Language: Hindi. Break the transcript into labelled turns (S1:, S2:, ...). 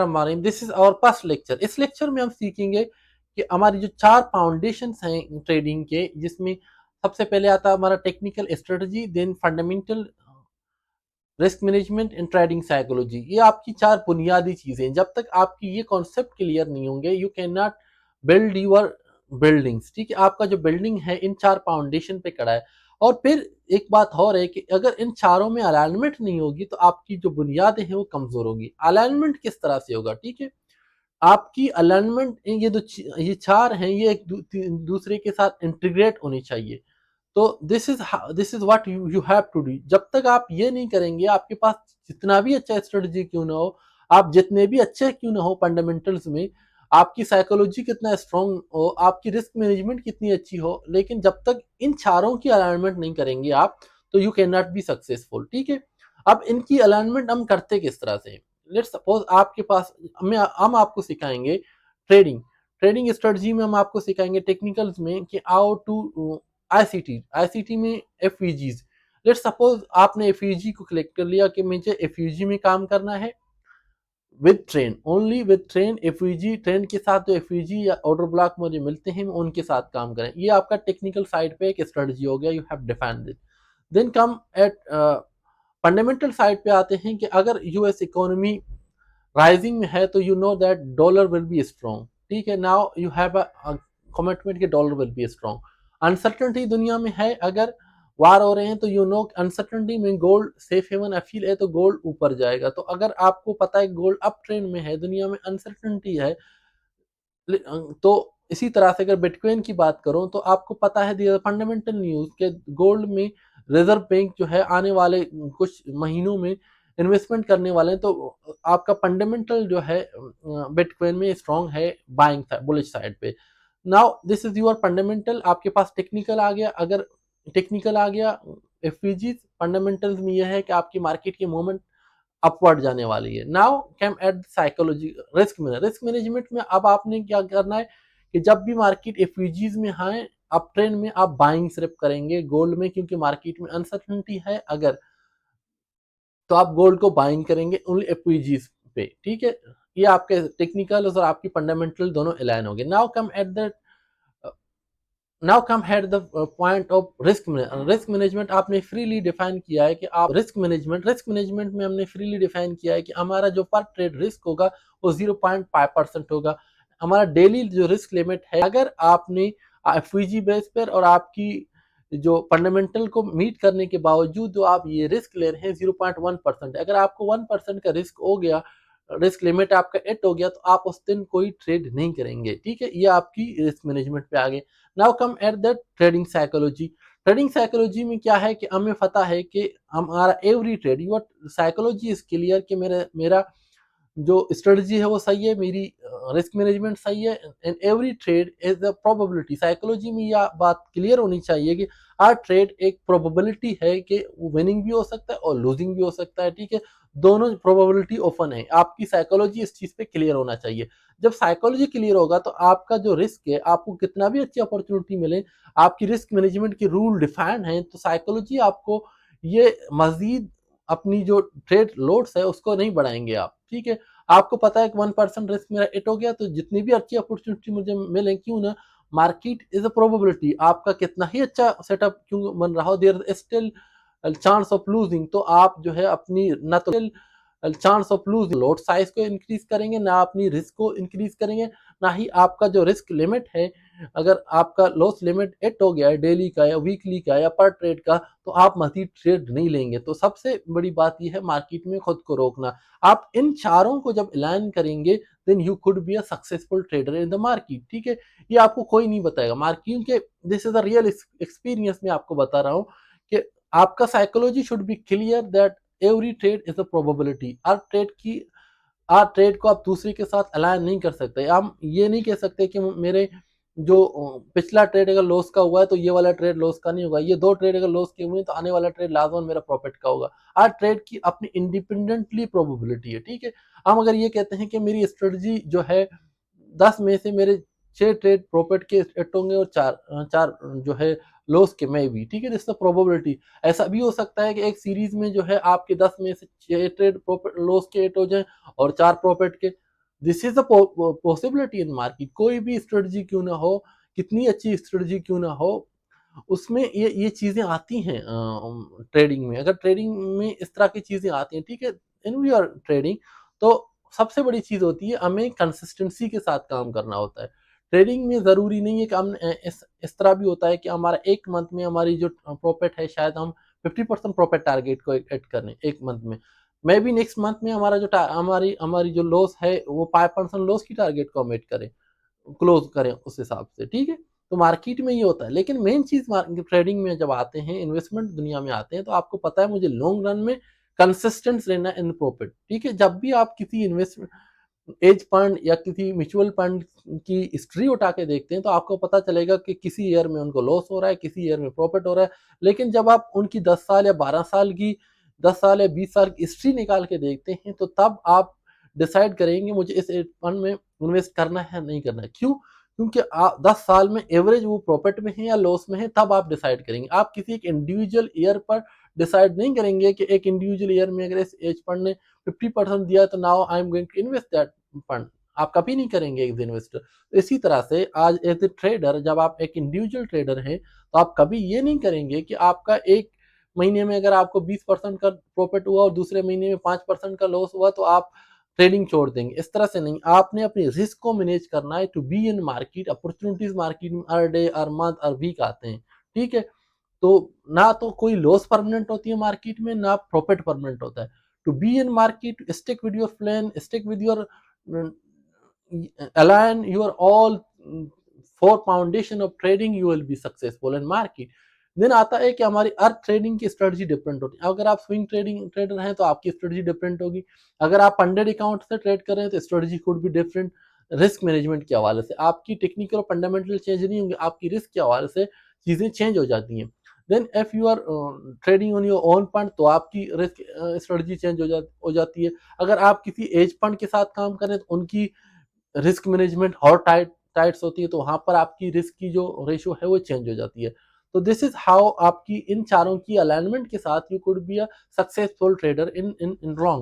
S1: मारें। This is our first lecture. इस लेक्चर में हम सीखेंगे कि हमारी जो 4 फाउंडेशंस हैं ट्रेडिंग के, जिसमें सबसे पहले आता है हमारा technical strategy, then fundamental, risk management and trading psychology. ये आपकी 4 बुनियादी चीजें। जब तक आपकी ये कॉन्सेप्ट क्लियर नहीं होंगे, you can not build your buildings. ठीक है, आपका जो बिल्डिंग है इन 4 फाउंडेशन पे खड़ा है। और फिर एक बात और है कि अगर इन चारों में अलाइनमेंट नहीं होगी तो आपकी जो बुनियादें हैं वो कमजोर होगी। अलाइनमेंट किस तरह से होगा? ठीक है, आपकी अलाइनमेंट, ये 4 हैं, ये एक दूसरे के साथ इंटीग्रेट होनी चाहिए। तो this is what you have to do. जब तक आप ये नहीं करेंगे, आपके पास जितना भी अच्छा स्ट्रेटजी क्यों ना हो, आप जितने भी अच्छे क्यों ना हो फंडामेंटल्स में, आपकी साइकोलॉजी कितना स्ट्रांग हो, आपकी रिस्क मैनेजमेंट कितनी अच्छी हो, लेकिन जब तक इन चारों की अलाइनमेंट नहीं करेंगे आप, तो you can not be successful. ठीक है, अब इनकी अलाइनमेंट हम करते किस तरह से? लेट्स सपोज आपके पास, हम आपको सिखाएंगे ट्रेडिंग। ट्रेडिंग स्ट्रेटजी में हम आपको सिखाएंगे टेक्निकल्स में कि हाउ टू आईसीटी में एफईजीज। लेट्स सपोज आपने एफईजी को सिलेक्ट कर लिया कि मुझे एफईजी में काम करना है with train, only with train. FEG train के साथ जो एफईजी या ऑर्डर ब्लॉक मुझे मिलते हैं उनके साथ काम करें। ये आपका टेक्निकल साइड पे एक स्ट्रेटजी हो गया, you have defined it. Then come at fundamental side पे आते हैं कि अगर यूएस इकोनॉमी राइजिंग में है तो you know that dollar will be strong. ठीक है, now you have a commitment कि dollar will be strong. Uncertainty दुनिया में है, अगर वार हो रहे हैं तो यू नो अनसर्टनिटी में गोल्ड सेफ हेवन अपील है, तो गोल्ड ऊपर जाएगा। तो अगर आपको पता है गोल्ड अप ट्रेंड में है, दुनिया में अनसर्टनिटी है, तो इसी तरह से अगर बिटकॉइन की बात करूं तो आपको पता है फंडामेंटल न्यूज के गोल्ड में रिजर्व बैंक जो है आने वाले कुछ महीनों में इन्वेस्टमेंट करने वाले हैं। तो आपका फंडामेंटल जो है बिटकॉइन में स्ट्रांग है, बाइंग बुलिश साइड पे। Now this is your fundamental. आपके पास टेक्निकल आ गया। अगर टेक्निकल आ गया, एफवीजी फंडामेंटल्स में यह है कि आपकी मार्केट की मूवमेंट अपवर्ड जाने वाली है। Now come at psychology, risk management में अब आपने क्या करना है कि जब भी मार्केट एफयूजीज में है, अप ट्रेंड में आप बाइंग सिर्फ करेंगे गोल्ड में, क्योंकि मार्केट में अनसर्टनिटी है अगर, तो आप गोल्ड को बाइंग करेंगे ओनली एफयूजीज पे। ठीक है, ये आपके टेक्निकल और आपकी फंडामेंटल दोनों अलाइन हो गए। Now come at the point of risk management. आपने फ्रीली डिफाइन किया है कि आप रिस्क मैनेजमेंट में हमने फ्रीली डिफाइन किया है कि हमारा जो पर ट्रेड रिस्क होगा वो 0.5% होगा। हमारा डेली जो रिस्क लिमिट है, अगर आपने एफवीजी बेस पर और आपकी जो फंडामेंटल को मीट करने के बावजूद जो आप ये रिस्क ले रहे हैं 0.1%, अगर आपको 1% का रिस्क हो गया, रिस्क लिमिट आपका 8 हो गया, तो आप उस दिन कोई ट्रेड नहीं करेंगे। ठीक है, ये आपकी रिस्क मैनेजमेंट पे आ गए। Now come at the trading psychology. Trading psychology में क्या है कि हमें पता है कि हमारा every trade, your psychology is clear कि मेरा मेरा जो स्ट्रेटजी है वो सही है, मेरी रिस्क मैनेजमेंट सही है, and every trade is a probability. Psychology में यह बात क्लियर होनी चाहिए कि हर ट्रेड एक प्रोबेबिलिटी है कि वो विनिंग भी हो सकता है और लूजिंग भी हो सकता है। ठीक है, दोनों प्रोबेबिलिटी ओपन है। आपकी साइकोलॉजी इस चीज पे क्लियर होना चाहिए। जब साइकोलॉजी क्लियर होगा तो आपका जो रिस्क है, आपको कितना भी अच्छी अपॉर्चुनिटी मिले, आपकी रिस्क मैनेजमेंट की रूल डिफाइंड है, तो साइकोलॉजी आपको ये मजीद अपनी जो ट्रेड लोड्स है उसको नहीं बढ़ाएंगे आप। ठीक है, आपको पता है कि 1% रिस्क मेरा 8 हो गया, तो जितनी भी अच्छी अपॉर्चुनिटी मुझे मिले क्यों ना, मार्केट इज अ प्रोबेबिलिटी। आपका कितना ही अच्छा सेटअप क्यों बन रहा हो, there is still chance of losing. तो आप जो है अपनी ना तो chance of lose load size को इंक्रीज करेंगे, ना अपनी रिस्क को इंक्रीज करेंगे, ना ही आपका जो रिस्क लिमिट है, अगर आपका लॉस लिमिट 8 हो गया है डेली का या वीकली का या पर ट्रेड का, तो आप मजीद ट्रेड नहीं लेंगे। तो सबसे बड़ी बात यह है मार्केट में खुद को रोकना। आप इन चारों को जब अलाइन करेंगे, then you could be a successful trader in the market. ठीक है, ये आपको कोई नहीं बताएगा मार्केट के, this is a real experience में आपको बता रहा हूँ कि आपका psychology should be clear that every trade is a probability. हर ट्रेड को आप दूसरे के साथ अलाइन नहीं कर सकते। हम ये नहीं कह सकते कि मेरे जो पिछला ट्रेड अगर लॉस का हुआ है तो ये वाला ट्रेड लॉस का नहीं होगा, ये 2 ट्रेड अगर लॉस के हुए हैं तो आने वाला ट्रेड लाजमन मेरा प्रॉफिट का होगा। हर ट्रेड की अपनी इंडिपेंडेंटली प्रोबेबिलिटी है। ठीक है, हम अगर ये कहते हैं कि मेरी स्ट्रेटजी जो है 10 में से मेरे 6 ट्रेड प्रॉफिट के हिट होंगे और चार चार जो है लॉस के में भी। ठीक है, जिससे प्रोबेबिलिटी ऐसा भी हो सकता है कि एक सीरीज में जो है आपके 10 में से 6 ट्रेड प्रॉफिट लॉस के हिट हो जाए और 4 प्रॉफिट के। This is a possibility in market. कोई भी स्ट्रेटजी क्यों ना हो, कितनी अच्छी स्ट्रेटजी क्यों ना हो, उसमें ये चीजें आती हैं ट्रेडिंग में। अगर ट्रेडिंग में इस तरह की चीजें आती हैं, ठीक है, इन वी आर ट्रेडिंग, तो सबसे बड़ी चीज होती है हमें कंसिस्टेंसी के साथ काम करना होता है। ट्रेडिंग में जरूरी नहीं है कि हम इस तरह भी होता है कि हमारा एक मंथ में हमारी जो प्रॉफिट है शायद हम 50% प्रॉफिट टारगेट को एट करें एक मंथ में, मे बी नेक्स्ट मंथ में हमारा जो हमारी हमारी जो लॉस है वो 5% लॉस की टारगेट को हम एट करें, क्लोज करें उस हिसाब से, ठीक है। तो मार्केट में ये होता है, लेकिन मेन चीज ट्रेडिंग में जब आते हैं, इन्वेस्टमेंट दुनिया में आते हैं, तो आपको पता है मुझे लॉन्ग रन में कंसिस्टेंस रहना इन प्रॉफिट, ठीक है। जब भी आप किसी इन्वेस्टमेंट एज फंड या किसी म्यूचुअल फंड की हिस्ट्री उठा के देखते हैं, तो आपको पता चलेगा कि किसी ईयर में उनको लॉस हो रहा है, किसी ईयर में प्रॉफिट हो रहा है। लेकिन जब आप उनकी 10 साल या 12 साल की, 10 साल या 20 साल की हिस्ट्री निकाल के देखते हैं, तो तब आप डिसाइड करेंगे मुझे इस फंड में इन्वेस्ट करना है नहीं करना है। क्यों? क्योंकि 10 साल में एवरेज वो प्रॉफिट में है या लॉस में है, तब आप डिसाइड करेंगे। आप किसी एक इंडिविजुअल ईयर पर डिसाइड नहीं करेंगे कि एक इंडिविजुअल ईयर में अगर इस एज फंड ने 50% दिया तो now I am going to invest that fund. आप कभी नहीं करेंगे एज इन्वेस्टर। इसी तरह से आज एज ए ट्रेडर, जब आप एक इंडिविजुअल ट्रेडर हैं, तो आप कभी ये नहीं करेंगे कि आपका एक महीने में अगर आपको 20% का प्रॉफिट हुआ और दूसरे महीने में 5% का लॉस हुआ तो आप ट्रेडिंग छोड़ देंगे। इस तरह से नहीं, आपने अपने रिस्क को मैनेज करना है। To be in market, opportunities market में हर डे हर मंथ हर वीक आते हैं, ठीक है। तो ना तो कोई लॉस परमानेंट होती है मार्केट में, ना प्रॉफिट परमानेंट होता है। To be in market, stick with your plan, stick with your align your all four foundation of trading, you will be successful in market। Then आता है कि हमारी हर ट्रेडिंग की स्ट्रेटजी डिफरेंट होती है। अगर आप स्विंग ट्रेडिंग ट्रेडर हैं तो आपकी स्ट्रेटजी डिफरेंट होगी। अगर आप फंडेड अकाउंट से ट्रेड कर रहे हैं तो strategy could be different. Risk management के हवाले से आपकी टेक्निकल और फंडामेंटल चेंज नहीं होंगे, आपकी रिस्क के हवाले से चीजें चेंज हो जाती हैं। Then if you are trading on your own fund, तो आपकी रिस्क स्ट्रेटजी चेंज हो जाती है। अगर आप किसी एज फंड के साथ काम करें तो उनकी रिस्क मैनेजमेंट और टाइट्स होती है, तो वहां पर आपकी रिस्क की जो रेशियो है वो चेंज हो जाती है। तो दिस इज हाउ आपकी इन चारों की अलाइनमेंट के साथ you could be a successful trader in in in long